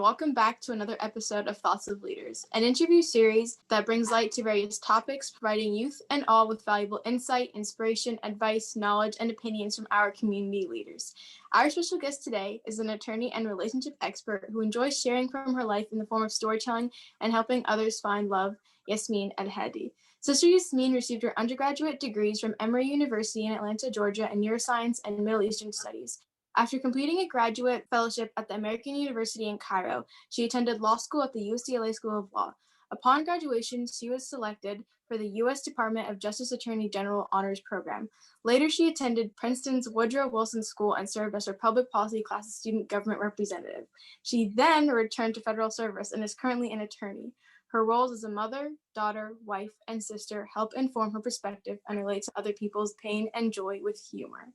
welcome back to another episode of Thoughts of Leaders, an interview series that brings light to various topics, providing youth and all with valuable insight, inspiration, advice, knowledge, and opinions from our community leaders. Our special guest today is an attorney and relationship expert who enjoys sharing from her life in the form of storytelling and helping others find love, Yasmin Elhady. Sister Yasmin received her undergraduate degrees from Emory University in Atlanta, Georgia, in Neuroscience and Middle Eastern Studies. After completing a graduate fellowship at the American University in Cairo, she attended law school at the UCLA School of Law. Upon graduation, she was selected for the U.S. Department of Justice Attorney General Honors Program. Later, she attended Princeton's Woodrow Wilson School and served as her public policy class student government representative. She then returned to federal service and is currently an attorney. Her roles as a mother, daughter, wife, and sister help inform her perspective and relate to other people's pain and joy with humor.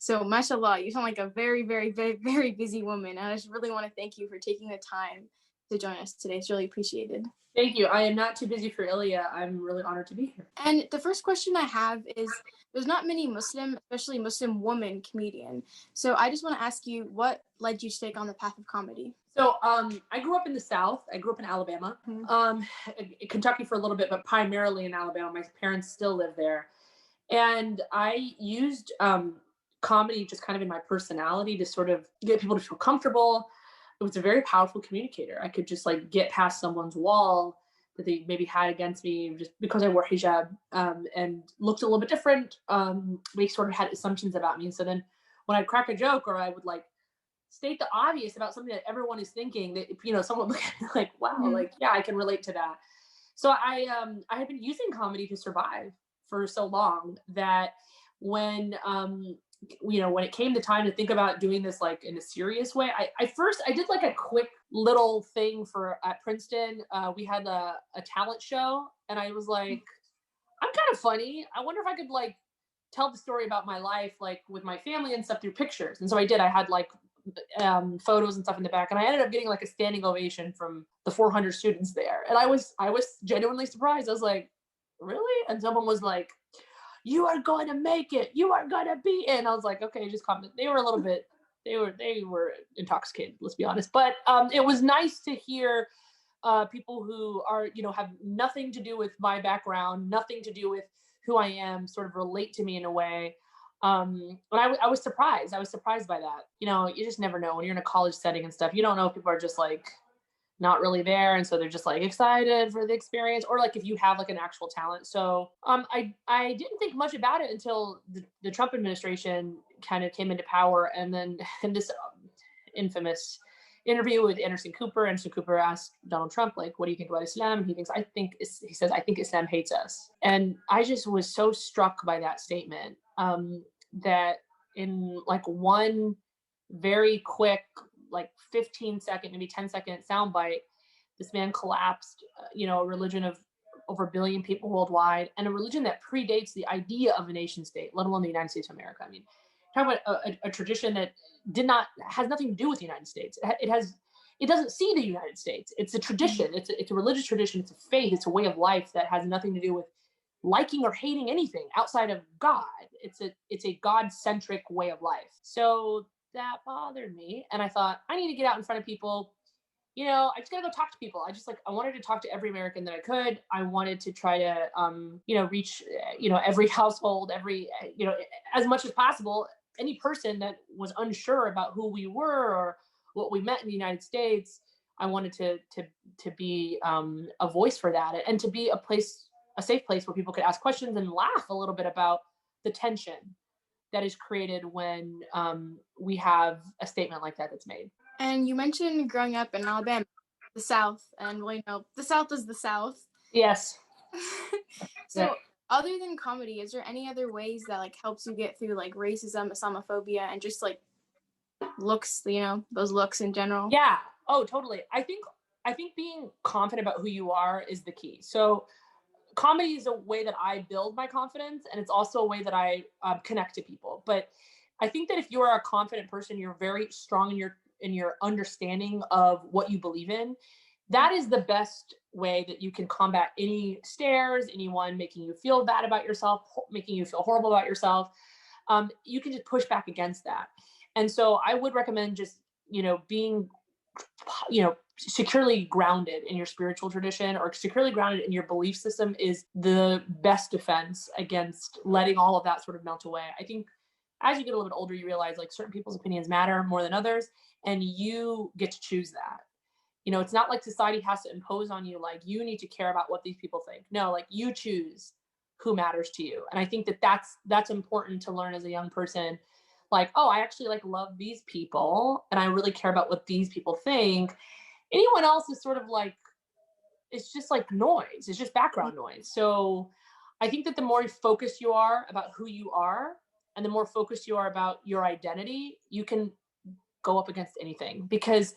So, mashallah, you sound like a very, very, very, very busy woman. And I just really want to thank you for taking the time to join us today. It's really appreciated. Thank you. I am not too busy for Ilya. I'm really honored to be here. And the first question I have is, there's not many Muslim, especially Muslim woman comedian. So I just want to ask you, what led you to take on the path of comedy? So I grew up in the South. I grew up in Alabama, Kentucky for a little bit, but primarily in Alabama. My parents still live there. And I used comedy just kind of in my personality to sort of get people to feel comfortable. It was a very powerful communicator. I could just like get past someone's wall that they maybe had against me just because I wore hijab and looked a little bit different. They sort of had assumptions about me. So then when I'd crack a joke or I would like state the obvious about something that everyone is thinking, that, you know, someone would look at me like, wow, like, yeah, I can relate to that. So I had been using comedy to survive for so long that when when it came to time to think about doing this like in a serious way, I did like a quick little thing at Princeton. We had a talent show, and I was like, I'm kind of funny. I wonder if I could like tell the story about my life like with my family and stuff through pictures. And so I did. I had like photos and stuff in the back, and I ended up getting like a standing ovation from the 400 students there. And I was genuinely surprised. I was like, really? And someone was like, you are going to make it. You are going to be in. I was like, okay, just calm down. They were a little bit, they were intoxicated, let's be honest. But it was nice to hear people who are, have nothing to do with my background, nothing to do with who I am, sort of relate to me in a way. And I was surprised. I was surprised by that. You just never know when you're in a college setting and stuff. You don't know if people are just like not really there, and so they're just like excited for the experience, or like if you have like an actual talent. So I didn't think much about it until the Trump administration kind of came into power, and then in this infamous interview with Anderson Cooper asked Donald Trump, like, what do you think about Islam? And he says, I think Islam hates us. And I just was so struck by that statement that in like one very quick, like 15-second, maybe 10-second soundbite, this man collapsed, a religion of over 1 billion people worldwide, and a religion that predates the idea of a nation state, let alone the United States of America. I mean, talking about a tradition that has nothing to do with the United States. It doesn't see the United States. It's a tradition. It's a religious tradition. It's a faith. It's a way of life that has nothing to do with liking or hating anything outside of God. It's a God-centric way of life. So that bothered me, and I thought, I need to get out in front of people. I just gotta go talk to people. I wanted to talk to every American that I could. I wanted to try to reach every household, every as much as possible, any person that was unsure about who we were or what we meant in the United States. I wanted to be a voice for that, and to be a safe place where people could ask questions and laugh a little bit about the tension that is created when we have a statement like that that's made. And you mentioned growing up in Alabama, the South, and the South is the South. Yes. So yeah. Other than comedy, is there any other ways that like helps you get through like racism, Islamophobia, and just like looks, those looks in general? Yeah. Oh, totally. I think being confident about who you are is the key. So comedy is a way that I build my confidence, and it's also a way that I connect to people. But I think that if you are a confident person, you're very strong in your understanding of what you believe in. That is the best way that you can combat any stares, anyone making you feel bad about yourself, making you feel horrible about yourself. You can just push back against that. And so I would recommend just, being securely grounded in your spiritual tradition or securely grounded in your belief system is the best defense against letting all of that sort of melt away. I think as you get a little bit older, you realize like certain people's opinions matter more than others, and you get to choose that. It's not like society has to impose on you, like you need to care about what these people think. No, like you choose who matters to you. And I think that that's important to learn as a young person. Like, oh, I actually like love these people and I really care about what these people think. Anyone else is sort of like, it's just like noise. It's just background noise. So I think that the more focused you are about who you are and the more focused you are about your identity, you can go up against anything. Because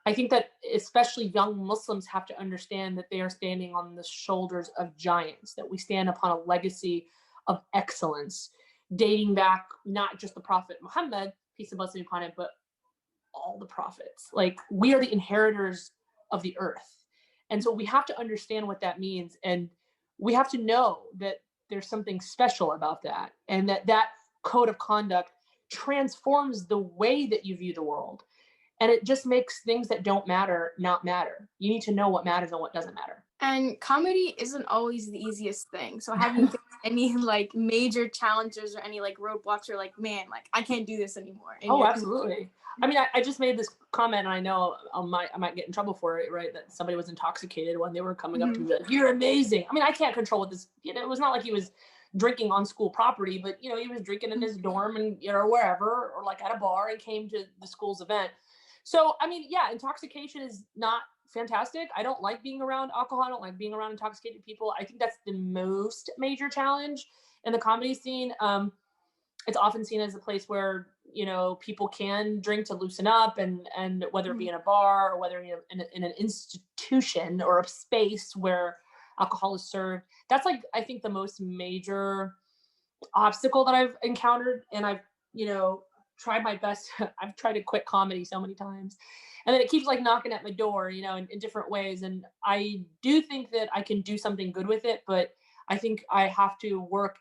I think that especially young Muslims have to understand that they are standing on the shoulders of giants, that we stand upon a legacy of excellence dating back not just the Prophet Muhammad, peace and blessing upon him, but all the prophets. Like we are the inheritors of the earth. And so we have to understand what that means. And we have to know that there's something special about that. And that code of conduct transforms the way that you view the world. And it just makes things that don't matter not matter. You need to know what matters and what doesn't matter. And comedy isn't always the easiest thing. So have you faced any like major challenges or any like roadblocks or like, man, like I can't do this anymore? Oh, absolutely. I mean, I just made this comment and I know I might get in trouble for it, right? That somebody was intoxicated when they were coming up to me like, you're amazing. I mean, I can't control what this, it was not like he was drinking on school property, but he was drinking in his dorm and, wherever, or like at a bar and came to the school's event. So, I mean, yeah, intoxication is not fantastic. I don't like being around alcohol. I don't like being around intoxicated people. I think that's the most major challenge in the comedy scene. It's often seen as a place where, people can drink to loosen up and whether it be in a bar or whether in an institution or a space where alcohol is served. That's like, I think the most major obstacle that I've encountered. And I've, tried my best. I've tried to quit comedy so many times and then it keeps like knocking at my door, in different ways. And I do think that I can do something good with it, but I think I have to work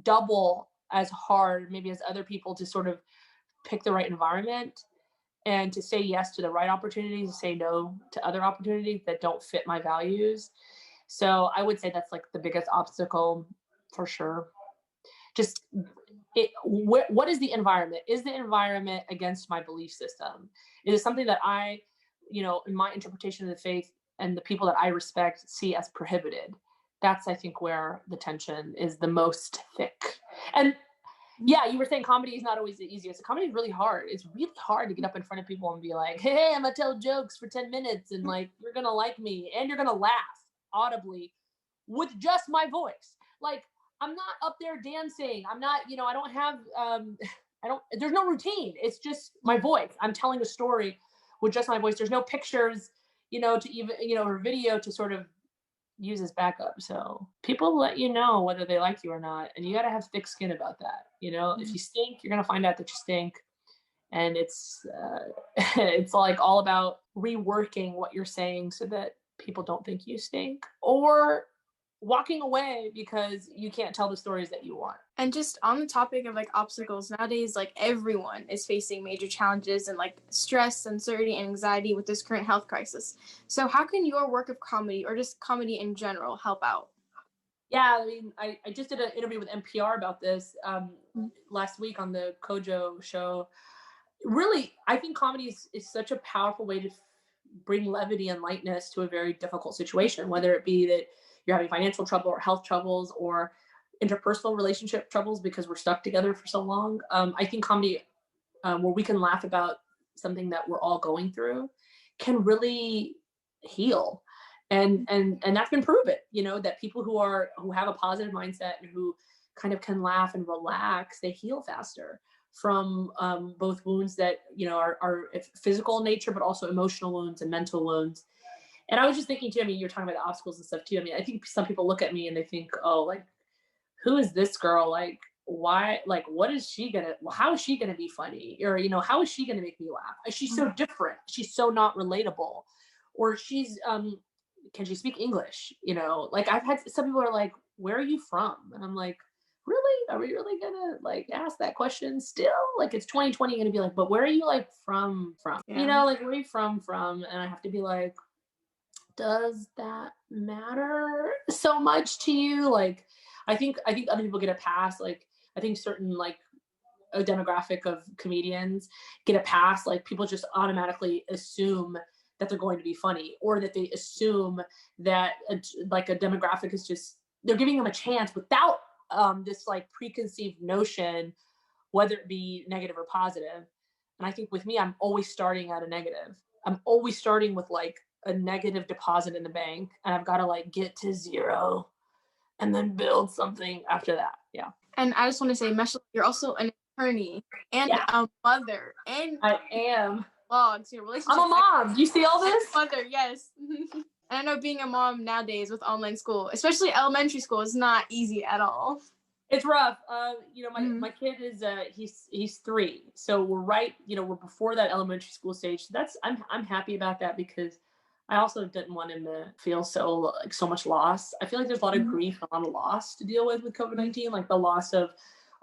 double as hard, maybe as other people, to sort of pick the right environment and to say yes to the right opportunities, to say no to other opportunities that don't fit my values. So I would say that's like the biggest obstacle for sure. Just what is the environment? Is the environment against my belief system? Is it something that I, in my interpretation of the faith and the people that I respect see as prohibited? That's, I think, where the tension is the most thick. And yeah, you were saying comedy is not always the easiest. Comedy is really hard. It's really hard to get up in front of people and be like, hey, I'm gonna tell jokes for 10 minutes and like, you're gonna like me and you're gonna laugh audibly with just my voice. Like, I'm not up there dancing. I'm not, I don't have, there's no routine. It's just my voice. I'm telling a story with just my voice. There's no pictures, to even, or video to sort of use as backup. So people let you know whether they like you or not. And you got to have thick skin about that. If you stink, you're going to find out that you stink. And it's like all about reworking what you're saying so that people don't think you stink, or walking away because you can't tell the stories that you want. And just on the topic of like obstacles, nowadays, like everyone is facing major challenges and like stress, uncertainty, and anxiety with this current health crisis. So how can your work of comedy or just comedy in general help out? Yeah, I mean, I just did an interview with NPR about this last week on the Kojo show. Really, I think comedy is such a powerful way to bring levity and lightness to a very difficult situation, whether it be that you're having financial trouble or health troubles or interpersonal relationship troubles because we're stuck together for so long. I think comedy, where we can laugh about something that we're all going through, can really heal. And that's been proven, that people who have a positive mindset and who kind of can laugh and relax, they heal faster from both wounds that, are physical in nature, but also emotional wounds and mental wounds. And I was just thinking too, I mean, you're talking about the obstacles and stuff too. I mean, I think some people look at me and they think, oh, like, who is this girl? Like, why, like, how is she going to be funny? Or, how is she going to make me laugh? She's so different. She's so not relatable. Or she's, can she speak English? Like I've had some people are like, where are you from? And I'm like, really? Are we really gonna like ask that question still? Like it's 2020, gonna be like, but where are you like from? Yeah. You know, like where are you from? And I have to be like, does that matter so much to you? Like, I think other people get a pass. Like, I think certain like a demographic of comedians get a pass. Like people just automatically assume that they're going to be funny, or that they assume that like a demographic is just, they're giving them a chance without this like preconceived notion, whether it be negative or positive. And I think with me, I'm always starting at a negative. I'm always starting with like a negative deposit in the bank, and I've got to like get to zero and then build something after that. Yeah. And I just want to say, Michelle, you're also an attorney and a mother, and I am. Blogs, your relationship. I'm a mom. Do you see all this? Mother, yes. And I know being a mom nowadays with online school, especially elementary school, is not easy at all. It's rough. You know, my kid is he's 3, so we're right. You know, we're before that elementary school stage. So I'm happy about that, because I also didn't want him to feel so much loss. I feel like there's a lot of grief and a lot of loss to deal with COVID-19, like the loss of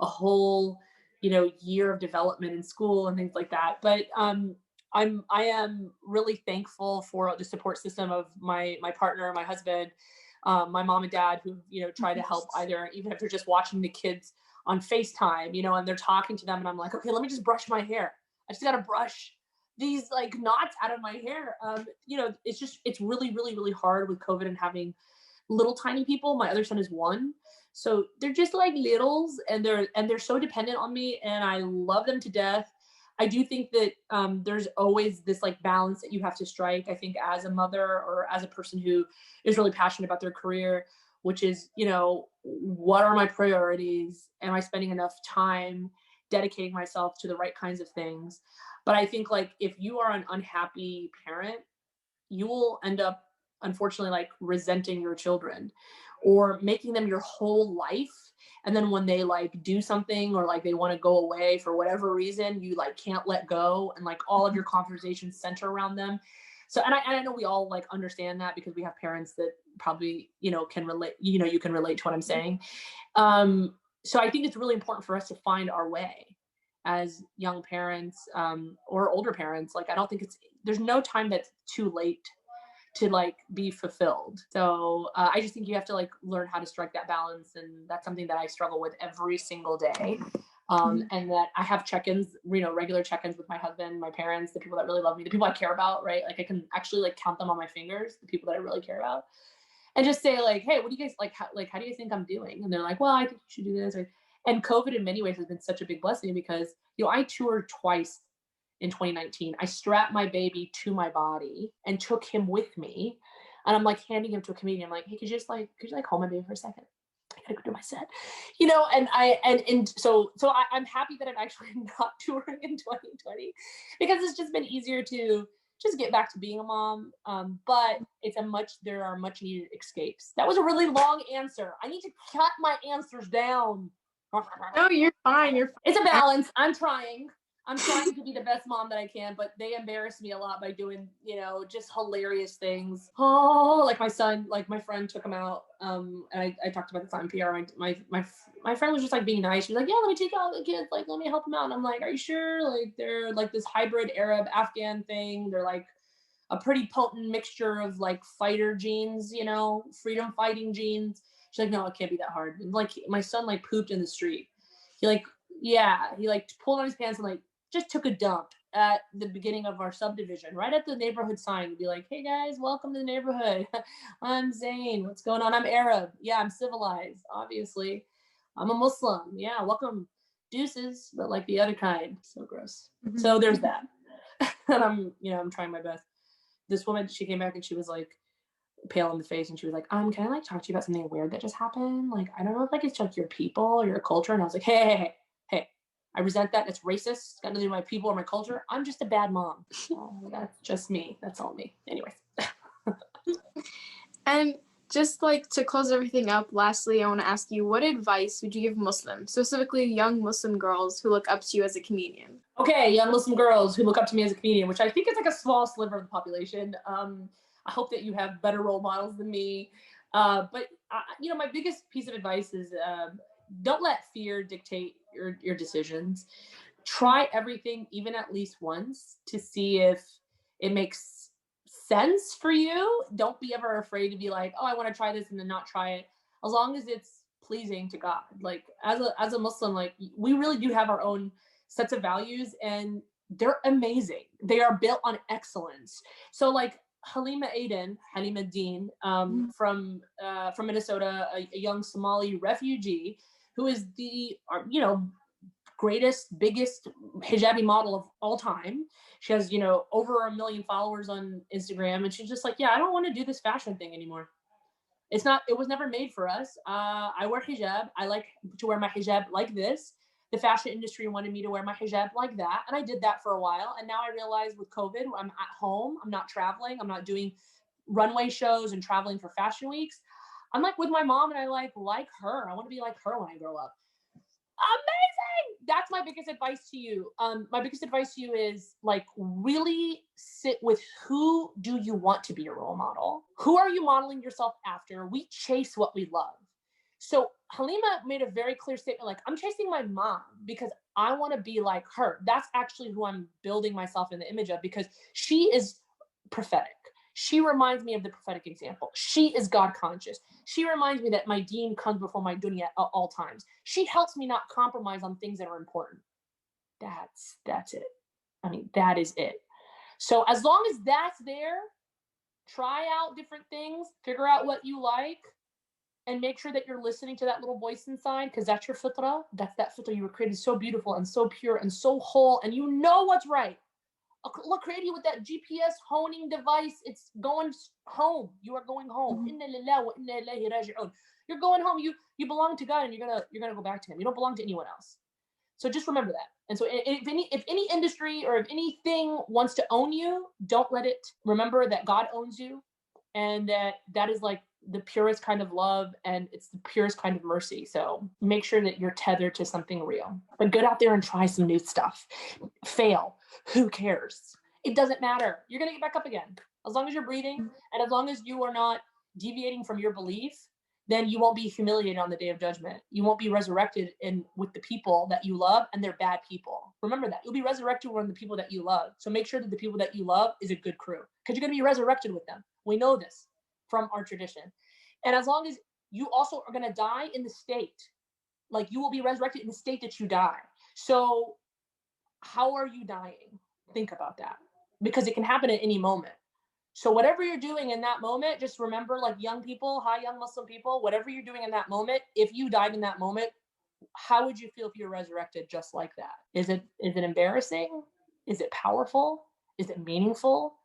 a whole, you know, year of development in school and things like that. But I am really thankful for the support system of my partner, my husband, my mom and dad, who, you know, try to help, either even if they're just watching the kids on FaceTime, you know, and they're talking to them, and I'm like, okay, let me just brush my hair. I just got to brush these like knots out of my hair. You know, it's really, really, really hard with COVID and having little tiny people. My other son is 1. So they're just like littles, and they're so dependent on me, and I love them to death. I do think that there's always this like balance that you have to strike, I think, as a mother or as a person who is really passionate about their career, which is, you know, what are my priorities? Am I spending enough time dedicating myself to the right kinds of things? But I think like if you are an unhappy parent, you will end up, unfortunately, like resenting your children or making them your whole life. And then when they like do something, or like they want to go away for whatever reason, you like can't let go, and like all of your conversations center around them. So, and I know we all like understand that, because we have parents that probably, you know, can relate, you know, you can relate to what I'm saying. So I think it's really important for us to find our way as young parents, or older parents. Like, I don't think there's no time that's too late to like be fulfilled. So I just think you have to like learn how to strike that balance. And that's something that I struggle with every single day. And that I have check-ins, you know, regular check-ins with my husband, my parents, the people that really love me, the people I care about, right? Like I can actually like count them on my fingers, the people that I really care about, and just say like, hey, what do you guys like? How do you think I'm doing? And they're like, well, I think you should do this. And COVID in many ways has been such a big blessing, because, you know, I toured twice in 2019. I strapped my baby to my body and took him with me. And I'm like handing him to a comedian. I'm like, hey, could you hold my baby for a second? I gotta go do my set, you know. So I'm happy that I'm actually not touring in 2020, because it's just been easier to just get back to being a mom. But there are much needed escapes. That was a really long answer. I need to cut my answers down. No, you're fine. You're fine. It's a balance. I'm trying to be the best mom that I can, but they embarrass me a lot by doing, you know, just hilarious things. Oh, like my son, like my friend took him out. And I talked about this on PR. My friend was just like being nice. She was like, yeah, let me take out the kids. Like, let me help them out. And I'm like, are you sure? Like, they're like this hybrid Arab Afghan thing. They're like a pretty potent mixture of like fighter genes, you know, freedom fighting genes. She's like, no, it can't be that hard. And like my son like pooped in the street. He like pulled on his pants and like just took a dump at the beginning of our subdivision, right at the neighborhood sign, to be like, hey guys, welcome to the neighborhood. I'm Zane. What's going on? I'm Arab. Yeah, I'm civilized, obviously. I'm a Muslim. Yeah, welcome. Deuces, but like the other kind. So gross. Mm-hmm. So there's that. And I'm trying my best. This woman, she came back and she was like pale in the face, and she was like, can I like talk to you about something weird that just happened? Like, I don't know if like it's like your people or your culture. And I was like, hey, I resent that. It's racist. It's got nothing to do with my people or my culture. I'm just a bad mom. That's just me. That's all me. Anyways. And just like to close everything up, lastly, I want to ask you, what advice would you give Muslims, specifically young Muslim girls who look up to you as a comedian? Okay, young Muslim girls who look up to me as a comedian, which I think is like a small sliver of the population. I hope that you have better role models than me. But my biggest piece of advice is don't let fear dictate your decisions. Try everything, even at least once, to see if it makes sense for you. Don't be ever afraid to be like, oh, I want to try this and then not try it. As long as it's pleasing to God. Like as a Muslim, like we really do have our own sets of values and they're amazing. They are built on excellence. So like Halima Deen, from Minnesota, a young Somali refugee who is the, greatest, biggest hijabi model of all time. She has, over 1 million followers on Instagram. And she's just like, yeah, I don't want to do this fashion thing anymore. It was never made for us. I wear hijab. I like to wear my hijab like this. The fashion industry wanted me to wear my hijab like that. And I did that for a while. And now I realize with COVID, I'm at home. I'm not traveling. I'm not doing runway shows and traveling for fashion weeks. I'm like with my mom and I like her. I want to be like her when I grow up. Amazing. That's my biggest advice to you. My biggest advice to you is like really sit with who do you want to be your role model? Who are you modeling yourself after? We chase what we love. So Halima made a very clear statement, like, I'm chasing my mom because I want to be like her. That's actually who I'm building myself in the image of because she is prophetic. She reminds me of the prophetic example. She is God conscious. She reminds me that my Deen comes before my Dunya at all times. She helps me not compromise on things that are important. That's it. I mean, that is it. So as long as that's there, try out different things, figure out what you like, and make sure that you're listening to that little voice inside because that's your fitrah. That's that fitrah. You were created so beautiful and so pure and so whole, and you know what's right. Allah created you with that GPS honing device. It's going home. You are going home. Inna lillahi wa inna ilayhi raji'un. You're going home. You belong to God, and you're gonna go back to Him. You don't belong to anyone else. So just remember that. And so if any industry or if anything wants to own you, don't let it. Remember that God owns you, and that is like the purest kind of love, and it's the purest kind of mercy. So make sure that you're tethered to something real. But get out there and try some new stuff. Fail. Who cares? It doesn't matter. You're going to get back up again. As long as you're breathing and as long as you are not deviating from your belief, then you won't be humiliated on the day of judgment. You won't be resurrected with the people that you love, and they're bad people. Remember that. You'll be resurrected with the people that you love. So make sure that the people that you love is a good crew because you're going to be resurrected with them. We know this from our tradition. And as long as you also are going to die in the state, like you will be resurrected in the state that you die. So how are you dying? Think about that because it can happen at any moment. So whatever you're doing in that moment, just remember, like young people, young Muslim people, whatever you're doing in that moment, if you died in that moment, how would you feel if you were resurrected just like that? Is it embarrassing? Is it powerful? Is it meaningful?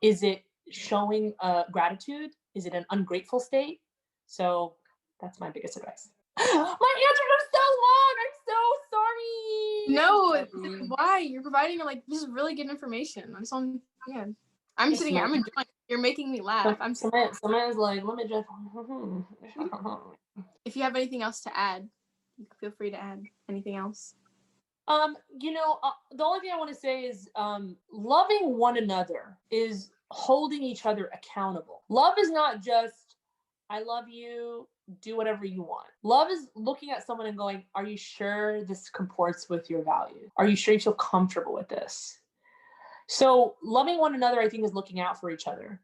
Is it showing gratitude? Is it an ungrateful state? So that's my biggest advice. My answers are so long. I'm so sorry. No, why? You're providing this is really good information. I'm sitting here. I'm enjoying. You're making me laugh. Somebody's like, let me just. If you have anything else to add, feel free to add anything else. The only thing I want to say is loving one another is holding each other accountable. Love is not just, I love you, do whatever you want. Love is looking at someone and going, are you sure this comports with your values? Are you sure you feel comfortable with this? So loving one another, I think, is looking out for each other.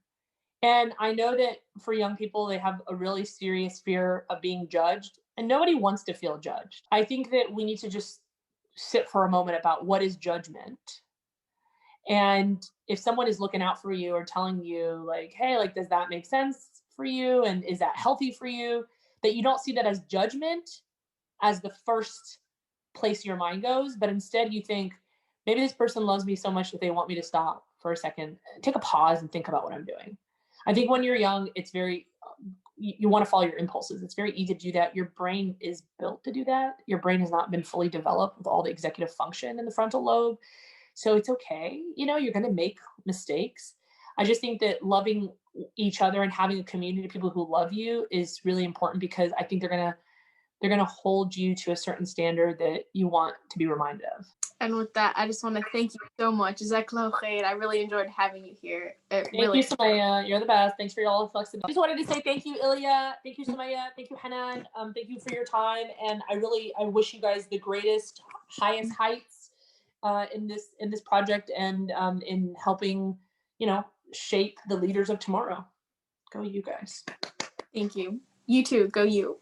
And I know that for young people, they have a really serious fear of being judged, and nobody wants to feel judged. I think that we need to just sit for a moment about what is judgment. And if someone is looking out for you or telling you like, hey, like, does that make sense for you? And is that healthy for you? That you don't see that as judgment as the first place your mind goes, but instead you think, maybe this person loves me so much that they want me to stop for a second, take a pause and think about what I'm doing. I think when you're young, it's very, you want to follow your impulses. It's very easy to do that. Your brain is built to do that. Your brain has not been fully developed with all the executive function in the frontal lobe. So it's okay. You're going to make mistakes. I just think that loving each other and having a community of people who love you is really important because I think they're going to hold you to a certain standard that you want to be reminded of. And with that, I just want to thank you so much. Jazakallahu khair. I really enjoyed having you here. Thank you, Sumaya. You're the best. Thanks for all the flexibility. I just wanted to say thank you, Ilya. Thank you, Sumaya. Thank you, Hanan. Thank you for your time. And I wish you guys the greatest, highest heights in this project and in helping, shape the leaders of tomorrow. Go you guys. Thank you. You too. Go you.